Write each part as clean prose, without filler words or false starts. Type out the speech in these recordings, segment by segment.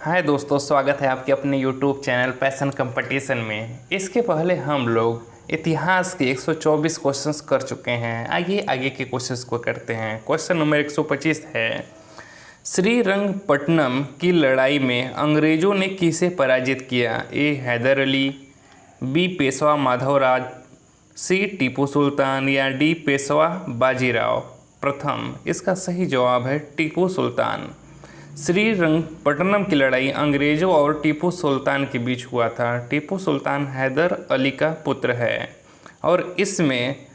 हाय दोस्तों, स्वागत है आपके अपने YouTube चैनल पैशन कंपटीशन में। इसके पहले हम लोग इतिहास के 124 क्वेश्चंस कर चुके हैं। आइए आगे के क्वेश्चंस को करते हैं। क्वेश्चन नंबर 125 है, श्रीरंगपट्टनम की लड़ाई में अंग्रेज़ों ने किसे पराजित किया? ए हैदर अली, बी पेशवा माधवराज, सी टीपू सुल्तान या डी पेशवा बाजीराव। प्रथम इसका सही जवाब है टीपू सुल्तान। श्रीरंगपट्टनम की लड़ाई अंग्रेज़ों और टीपू सुल्तान के बीच हुआ था। टीपू सुल्तान हैदर अली का पुत्र है और इसमें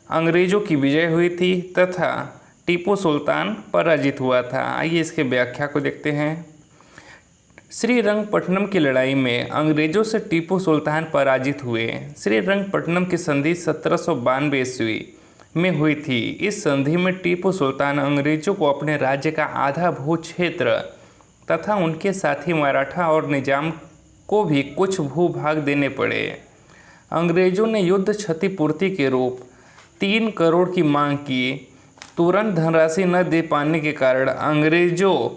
अंग्रेज़ों की विजय हुई थी तथा टीपू सुल्तान पराजित हुआ था। आइए इसके व्याख्या को देखते हैं। श्रीरंगपट्टनम की लड़ाई में अंग्रेज़ों से टीपू सुल्तान पराजित हुए। श्रीरंगपट्टनम की संधि 1792 ईस्वी में हुई थी। इस संधि में टीपू सुल्तान अंग्रेज़ों को अपने राज्य का आधा भू क्षेत्र तथा उनके साथी मराठा और निजाम को भी कुछ भूभाग देने पड़े। अंग्रेज़ों ने युद्ध क्षतिपूर्ति के रूप 3 करोड़ की मांग की। तुरंत धनराशि न दे पाने के कारण अंग्रेज़ों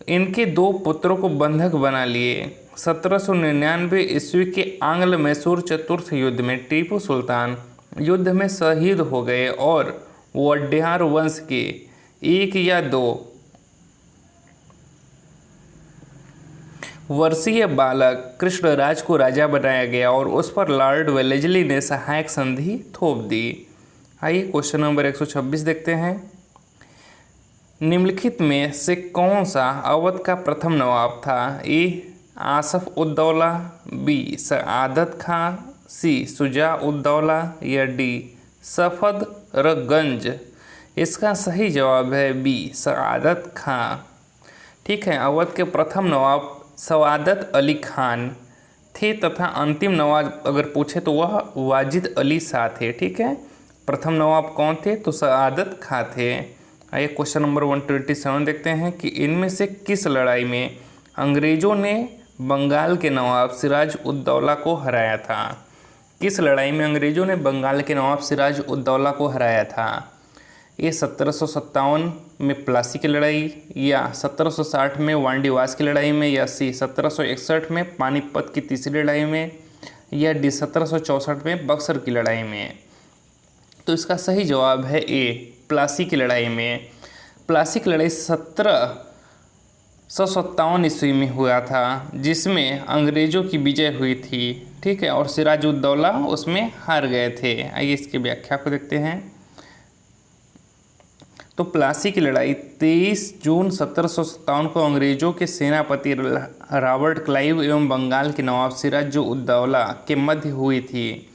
इनके 2 पुत्रों को बंधक बना लिए। 1799 ईस्वी के आंग्ल मैसूर चतुर्थ युद्ध में टीपू सुल्तान युद्ध में शहीद हो गए और वड्डेहार वंश के 1 या 2 वर्षीय बालक कृष्णराज को राजा बनाया गया और उस पर लॉर्ड वेलेस्ली ने सहायक संधि थोप दी। आइए क्वेश्चन नंबर 126 देखते हैं। निम्नलिखित में से कौन सा अवध का प्रथम नवाब था? ए आसफ उद दौला, बी सआदत खां, सी शुजा उद दौला या डी सफदरगंज। इसका सही जवाब है बी सआदत खां। ठीक है, अवध के प्रथम नवाब सआदत अली खान थे तथा अंतिम नवाब अगर पूछे तो वह वाजिद अली शाह थे। ठीक है, प्रथम नवाब कौन थे? तो सआदत खां थे। आइए क्वेश्चन नंबर 127 देखते हैं कि इनमें से किस लड़ाई में अंग्रेज़ों ने बंगाल के नवाब सिराज उद दौला को हराया था? किस लड़ाई में अंग्रेज़ों ने बंगाल के नवाब सिराज उद दौला को हराया था? ये 1757 में प्लासी की लड़ाई, या 1760 में वांडीवास की लड़ाई में, या सी 1761 में पानीपत की तीसरी लड़ाई में, या डी 1764 में बक्सर की लड़ाई में। तो इसका सही जवाब है ए प्लासी की लड़ाई में। प्लासी की लड़ाई 1757 ईस्वी में हुआ था जिसमें अंग्रेज़ों की विजय हुई थी। ठीक है, और सिराज उद दौला उसमें हार गए थे। आइए इसकी व्याख्या को देखते हैं। तो प्लासी की लड़ाई 23 जून 1757 को अंग्रेज़ों के सेनापति रॉबर्ट क्लाइव एवं बंगाल के नवाब सिराज उद दौला के मध्य हुई थी,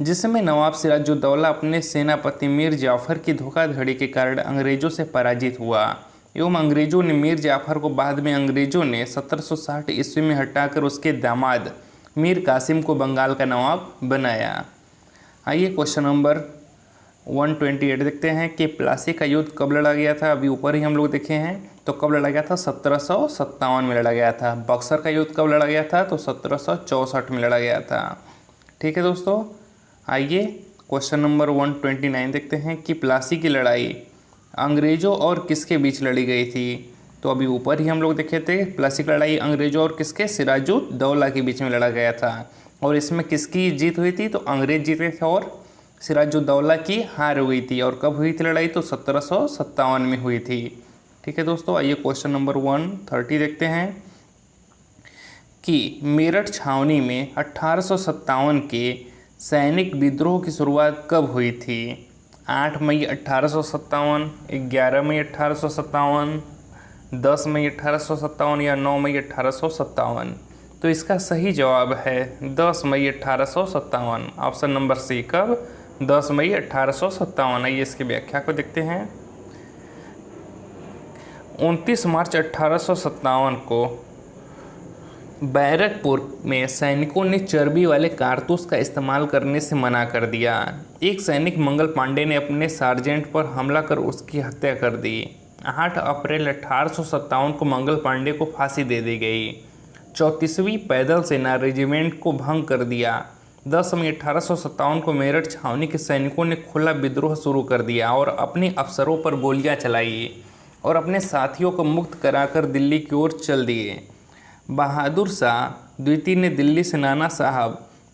जिसमें नवाब सिराज उद दौला अपने सेनापति मीर जाफ़र की धोखाधड़ी के कारण अंग्रेज़ों से पराजित हुआ एवं अंग्रेज़ों ने मीर जाफ़र को बाद में अंग्रेज़ों ने 1760 ईस्वी में हटाकर उसके दामाद मीर कासिम को बंगाल का नवाब बनाया। आइए क्वेश्चन नंबर 128 देखते हैं कि प्लासी का युद्ध कब लड़ा गया था। अभी ऊपर ही हम लोग देखे हैं, तो कब लड़ा गया था? 1757 में लड़ा गया था। बक्सर का युद्ध कब लड़ा गया था? तो 1764 में लड़ा गया था। ठीक है दोस्तों, आइए क्वेश्चन नंबर 129 देखते हैं कि प्लासी की लड़ाई अंग्रेज़ों और किसके बीच लड़ी गई थी। तो अभी ऊपर ही हम लोग देखे थे, प्लासी की लड़ाई अंग्रेज़ों और किसके? सिराज उद दौला के बीच में लड़ा गया था। और इसमें किसकी जीत हुई थी? तो अंग्रेज़ जीते थे और सिराज उद दौला की हार हुई थी। और कब हुई थी लड़ाई? तो 1757 में हुई थी। ठीक है दोस्तों, आइए क्वेश्चन नंबर 130 देखते हैं कि मेरठ छावनी में 1857 के सैनिक विद्रोह की शुरुआत कब हुई थी? 8 मई 1857, 11 मई 1857, 10 मई 1857 या 9 मई 1857। तो इसका सही जवाब है 10 मई 1857। Option number C. कब? 10 मई 1857। आइए इसकी व्याख्या को देखते हैं। 29 मार्च 1857 को बैरकपुर में सैनिकों ने चर्बी वाले कारतूस का इस्तेमाल करने से मना कर दिया। एक सैनिक मंगल पांडे ने अपने सार्जेंट पर हमला कर उसकी हत्या कर दी। 8 अप्रैल 1857 को मंगल पांडे को फांसी दे दी गई। 34वीं पैदल सेना रेजिमेंट को भंग कर दिया। 10 मई 1857 को मेरठ छावनी के सैनिकों ने खुला विद्रोह शुरू कर दिया और अपने अफसरों पर गोलियां चलाई और अपने साथियों को मुक्त कराकर दिल्ली की ओर चल दिए। बहादुर शाह द्वितीय ने दिल्ली से नाना साहब,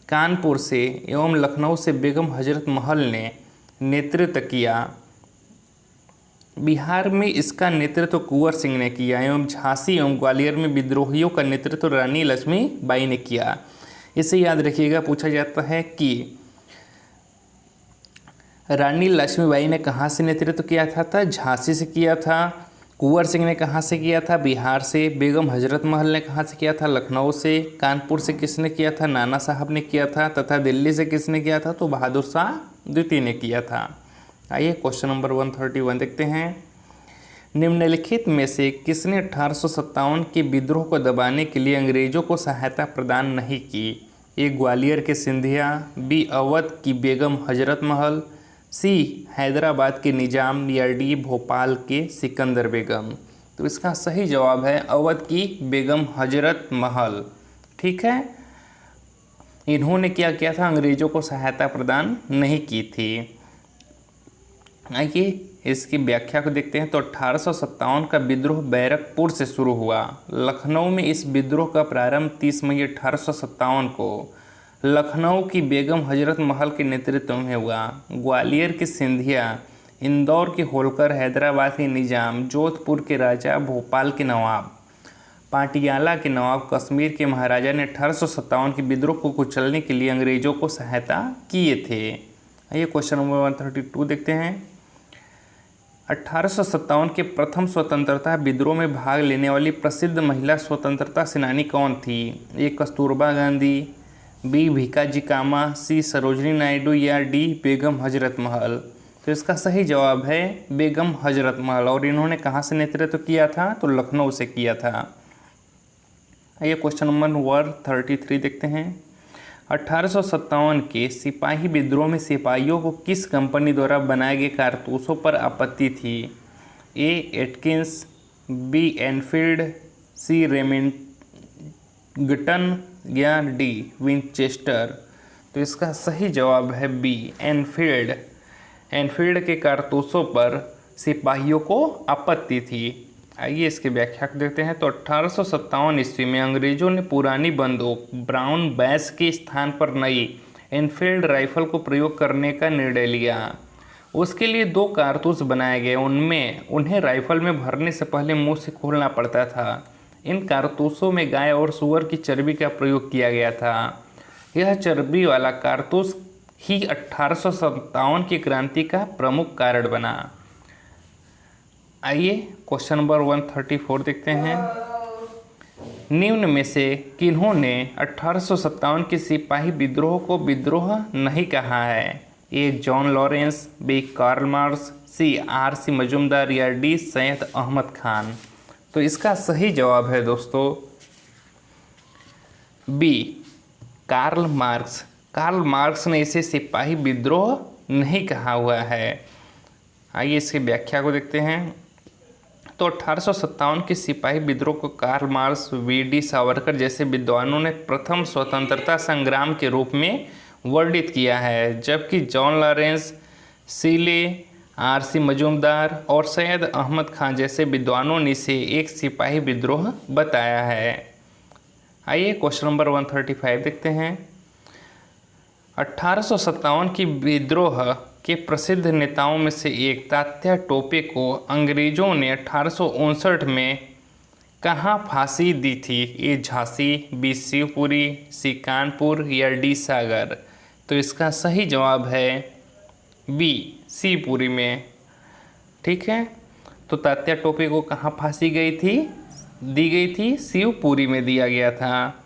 कानपुर से एवं लखनऊ से बेगम हजरत महल ने नेतृत्व किया। बिहार में इसका नेतृत्व कुंवर सिंह ने किया एवं झांसी एवं ग्वालियर में विद्रोहियों का नेतृत्व रानी लक्ष्मीबाई ने किया। इसे याद रखिएगा, पूछा जाता है कि रानी लक्ष्मीबाई ने कहाँ से नेतृत्व किया था झांसी से किया था। कुंवर सिंह ने कहाँ से किया था? बिहार से। बेगम हजरत महल ने कहाँ से किया था? लखनऊ से। कानपुर से किसने किया था? नाना साहब ने किया था। तथा दिल्ली से किसने किया था? तो बहादुर शाह द्वितीय ने किया था। आइए क्वेश्चन नंबर 131 देखते हैं। निम्नलिखित में से किसने 1857 के विद्रोह को दबाने के लिए अंग्रेजों को सहायता प्रदान नहीं की? ए ग्वालियर के सिंधिया, बी अवध की बेगम हजरत महल, सी हैदराबाद के निजाम, या डी भोपाल के सिकंदर बेगम। तो इसका सही जवाब है अवध की बेगम हजरत महल। ठीक है, इन्होंने क्या किया था? अंग्रेजों को सहायता प्रदान नहीं की थी। आइए इसकी व्याख्या को देखते हैं। तो 1857 का विद्रोह बैरकपुर से शुरू हुआ। लखनऊ में इस विद्रोह का प्रारंभ 30 मई 1857 को लखनऊ की बेगम हजरत महल के नेतृत्व में हुआ। ग्वालियर की सिंधिया, इंदौर के होलकर, हैदराबाद के निजाम, जोधपुर के राजा, भोपाल के नवाब, पाटियाला के नवाब, कश्मीर के महाराजा ने 1857 के विद्रोह को कुचलने के लिए अंग्रेजों को सहायता किए थे। आइए क्वेश्चन नंबर 132 देखते हैं। 1857 के प्रथम स्वतंत्रता विद्रोह में भाग लेने वाली प्रसिद्ध महिला स्वतंत्रता सेनानी कौन थी? ए कस्तूरबा गांधी, बी भीकाजी कामा, सी सरोजनी नायडू, या डी बेगम हजरत महल। तो इसका सही जवाब है बेगम हजरत महल। और इन्होंने कहाँ से नेतृत्व किया था? तो लखनऊ से किया था। आइए क्वेश्चन नंबर 133 देखते हैं। 1857 के सिपाही विद्रोह में सिपाहियों को किस कंपनी द्वारा बनाए गए कारतूसों पर आपत्ति थी? ए एटकिंस, बी एनफील्ड, सी रेमिंगटन, या डी विंचेस्टर। तो इसका सही जवाब है बी एनफील्ड। एनफील्ड के कारतूसों पर सिपाहियों को आपत्ति थी। आइए इसकी व्याख्या देखते हैं। तो 1857 ईस्वी में अंग्रेजों ने पुरानी बंदूक ब्राउन बैस के स्थान पर नई एनफील्ड राइफल को प्रयोग करने का निर्णय लिया। उसके लिए 2 कारतूस बनाए गए। उनमें उन्हें राइफल में भरने से पहले मुंह से खोलना पड़ता था। इन कारतूसों में गाय और सूअर की चर्बी का प्रयोग किया गया था। यह चर्बी वाला कारतूस ही 1857 की क्रांति का प्रमुख कारण बना। आइए क्वेश्चन नंबर 134 देखते हैं। निम्न में से किन्होंने 1857 के सिपाही विद्रोह को विद्रोह नहीं कहा है? A John Lawrence, B Karl Marx, C R C. Majumdar, या डी सैयद अहमद खान। तो इसका सही जवाब है दोस्तों B Karl Marx. Karl Marx ने इसे सिपाही विद्रोह नहीं कहा हुआ है। आइए इसकी व्याख्या को देखते हैं। तो 1857 के सिपाही विद्रोह को कार्ल मार्क्स, वी.डी. सावरकर जैसे विद्वानों ने प्रथम स्वतंत्रता संग्राम के रूप में वर्णित किया है, जबकि जॉन लॉरेंस, सीले, आर.सी. मजूमदार और सैयद अहमद खान जैसे विद्वानों ने इसे एक सिपाही विद्रोह बताया है। आइए क्वेश्चन नंबर 135 देखते हैं। 1857 की विद्रोह के प्रसिद्ध नेताओं में से एक तात्या टोपे को अंग्रेजों ने 1859 में कहाँ फांसी दी थी? ए झांसी, बी शिवपुरी, सी कानपुर, या डी सागर। तो इसका सही जवाब है बी शिवपुरी में। ठीक है, तो तात्या टोपे को कहाँ फांसी दी गई थी? शिवपुरी में दिया गया था।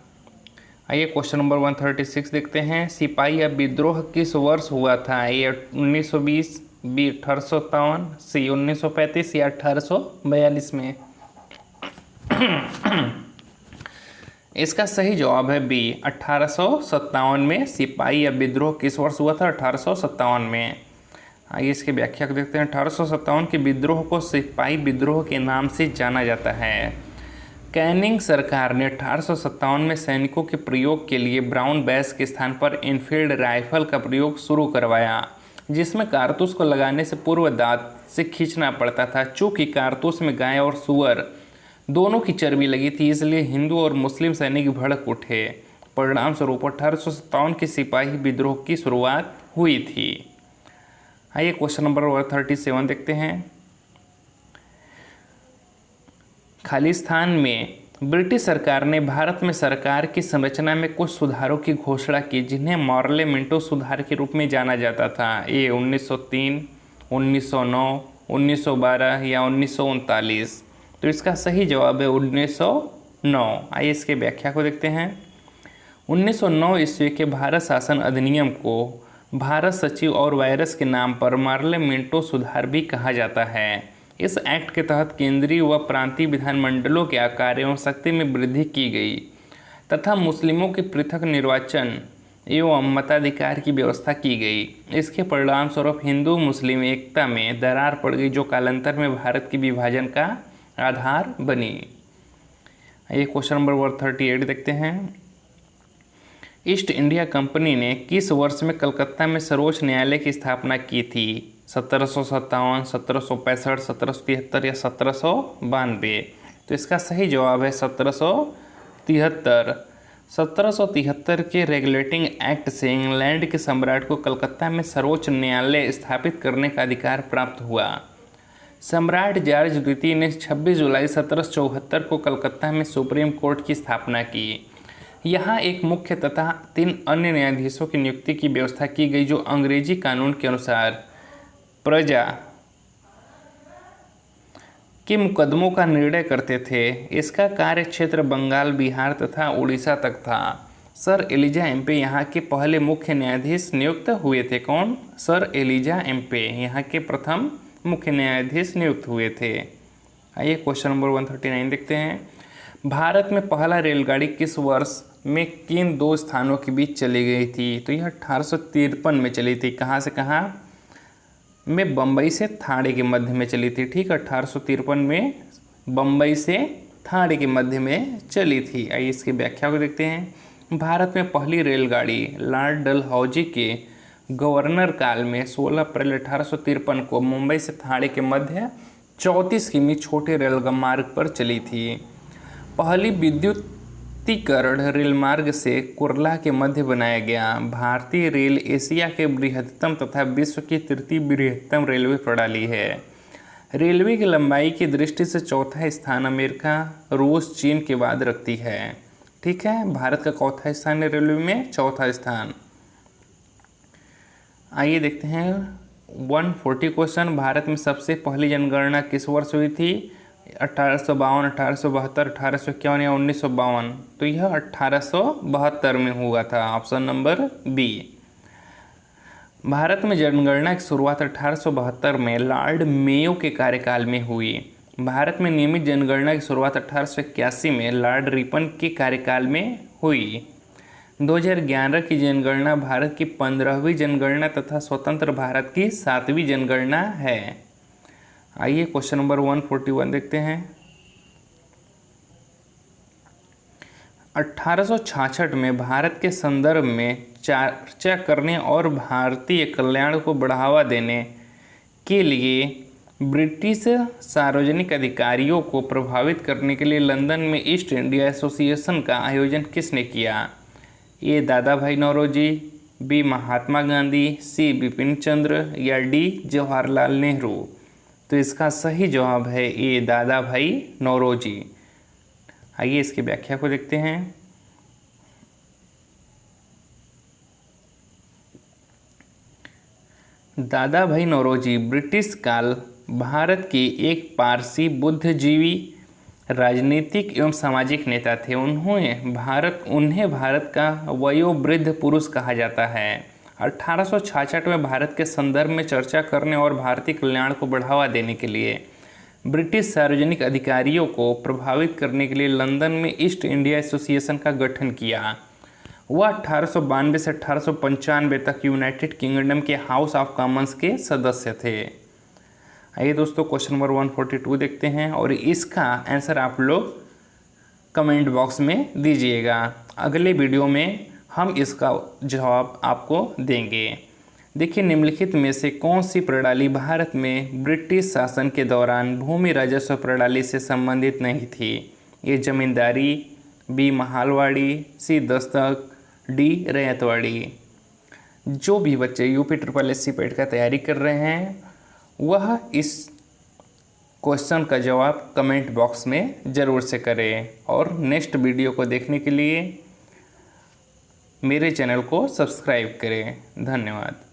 आइए क्वेश्चन नंबर 136 देखते हैं। सिपाही या विद्रोह किस वर्ष हुआ था? ए 1920, बी 1857, सी 1935, या 1842 में। इसका सही जवाब है बी 1857 में सिपाही या विद्रोह किस वर्ष हुआ था? 1857 में। आइए इसकी व्याख्या को देखते हैं। 1857 के विद्रोह को सिपाही विद्रोह के नाम से जाना जाता है। कैनिंग सरकार ने 1857 में सैनिकों के प्रयोग के लिए ब्राउन बैस के स्थान पर एनफील्ड राइफल का प्रयोग शुरू करवाया, जिसमें कारतूस को लगाने से पूर्व दांत से खींचना पड़ता था। चूँकि कारतूस में गाय और सूअर दोनों की चर्बी लगी थी, इसलिए हिंदू और मुस्लिम सैनिक भड़क उठे। परिणाम स्वरूप 1857 के सिपाही विद्रोह की शुरुआत हुई थी। आइए क्वेश्चन नंबर 37 देखते हैं। खालिस्तान में ब्रिटिश सरकार ने भारत में सरकार की संरचना में कुछ सुधारों की घोषणा की, जिन्हें मॉर्ले मिंटो सुधार के रूप में जाना जाता था। ये 1903, 1909, 1912 या 1939। तो इसका सही जवाब है 1909। आइए इसके व्याख्या को देखते हैं। 1909 ईस्वी के भारत शासन अधिनियम को भारत सचिव और वायरस के नाम पर मॉर्ले मिंटो सुधार भी कहा जाता है। इस एक्ट के तहत केंद्रीय व प्रांतीय विधानमंडलों के आकार एवं शक्ति में वृद्धि की गई तथा मुस्लिमों के पृथक निर्वाचन एवं मताधिकार की व्यवस्था की गई। इसके परिणाम स्वरूप हिंदू मुस्लिम एकता में दरार पड़ गई, जो कालांतर में भारत के विभाजन का आधार बनी। ये क्वेश्चन नंबर 38 देखते हैं। ईस्ट इंडिया कंपनी ने किस वर्ष में कलकत्ता में सर्वोच्च न्यायालय की स्थापना की थी? 1757, 1765, 1773 या 1792। तो इसका सही जवाब है 1773। 1773 के रेगुलेटिंग एक्ट से इंग्लैंड के सम्राट को कलकत्ता में सर्वोच्च न्यायालय स्थापित करने का अधिकार प्राप्त हुआ। सम्राट जॉर्ज द्वितीय ने 26 जुलाई 1774 को कलकत्ता में सुप्रीम कोर्ट की स्थापना की। यहाँ एक मुख्य तथा 3 अन्य न्यायाधीशों की नियुक्ति की व्यवस्था की गई, जो अंग्रेजी कानून के अनुसार प्रजा के मुकदमों का निर्णय करते थे। इसका कार्य क्षेत्र बंगाल, बिहार तथा उड़ीसा तक था। सर एलिजा एम्पे यहाँ के पहले मुख्य न्यायाधीश नियुक्त हुए थे। कौन? सर एलिजा एम्पे यहाँ के प्रथम मुख्य न्यायाधीश नियुक्त हुए थे। आइए क्वेश्चन नंबर 139 देखते हैं। भारत में पहला रेलगाड़ी किस वर्ष में किन 2 स्थानों के बीच चली गई थी? तो यह 1853 में चली थी। कहाँ से कहाँ में? बम्बई से थाने के मध्य में चली थी। ठीक, 1853 में बम्बई से थाने के मध्य में चली थी। आइए इसकी व्याख्या को देखते हैं। भारत में पहली रेलगाड़ी लॉर्ड डलहौजी के गवर्नर काल में 16 अप्रैल 1853 को मुंबई से थाने के मध्य 34 किमी छोटे रेल मार्ग पर चली थी। पहली विद्युतीकरण रेल मार्ग से कुर्ला के मध्य बनाया गया। भारतीय रेल एशिया के बृहत्तम तथा विश्व की 3री बृहत्तम रेलवे प्रणाली है। रेलवे की लंबाई की दृष्टि से चौथा स्थान अमेरिका, रूस, चीन के बाद रखती है। ठीक है, भारत का चौथा स्थान है रेलवे में, चौथा स्थान। आइए देखते हैं 140 क्वेश्चन। भारत में सबसे पहली जनगणना किस वर्ष हुई थी? 1852, 1872, 1851 या 1952। तो यह 1872 में हुआ था। Option number B. भारत में जनगणना की शुरुआत 1872 में लॉर्ड मेयो के कार्यकाल में हुई। भारत में नियमित जनगणना की शुरुआत 1881 में लॉर्ड रिपन के कार्यकाल में हुई। 2011 की जनगणना भारत की 15वीं जनगणना तथा स्वतंत्र भारत की 7वीं जनगणना है। आइए क्वेश्चन नंबर 141 देखते हैं। 1866 में भारत के संदर्भ में चर्चा करने और भारतीय कल्याण को बढ़ावा देने के लिए ब्रिटिश सार्वजनिक अधिकारियों को प्रभावित करने के लिए लंदन में ईस्ट इंडिया एसोसिएशन का आयोजन किसने किया? ए दादा भाई नौरोजी, बी महात्मा गांधी, सी बिपिन चंद्र या डी जवाहरलाल नेहरू। तो इसका सही जवाब है ए दादा भाई नौरोजी। आइए इसकी व्याख्या को देखते हैं। दादा भाई नौरोजी ब्रिटिश काल भारत के एक पारसी बुद्धिजीवी राजनीतिक एवं सामाजिक नेता थे। उन्हें भारत का वयोवृद्ध पुरुष कहा जाता है। 1866 में भारत के संदर्भ में चर्चा करने और भारतीय कल्याण को बढ़ावा देने के लिए ब्रिटिश सार्वजनिक अधिकारियों को प्रभावित करने के लिए लंदन में ईस्ट इंडिया एसोसिएशन का गठन किया। वह 1892 से 1895 तक यूनाइटेड किंगडम के हाउस ऑफ कॉमन्स के सदस्य थे। आइए दोस्तों क्वेश्चन नंबर 142 देखते हैं और इसका आंसर आप लोग कमेंट बॉक्स में दीजिएगा। अगले वीडियो में हम इसका जवाब आपको देंगे। देखिए, निम्नलिखित में से कौन सी प्रणाली भारत में ब्रिटिश शासन के दौरान भूमि राजस्व प्रणाली से संबंधित नहीं थी? ए जमींदारी, बी महालवाड़ी, सी दस्तक, डी रैयतवाड़ी। जो भी बच्चे यूपी ट्रिपल एस सी पेट का तैयारी कर रहे हैं वह इस क्वेश्चन का जवाब कमेंट बॉक्स में ज़रूर से करें और नेक्स्ट वीडियो को देखने के लिए मेरे चैनल को सब्सक्राइब करें। धन्यवाद।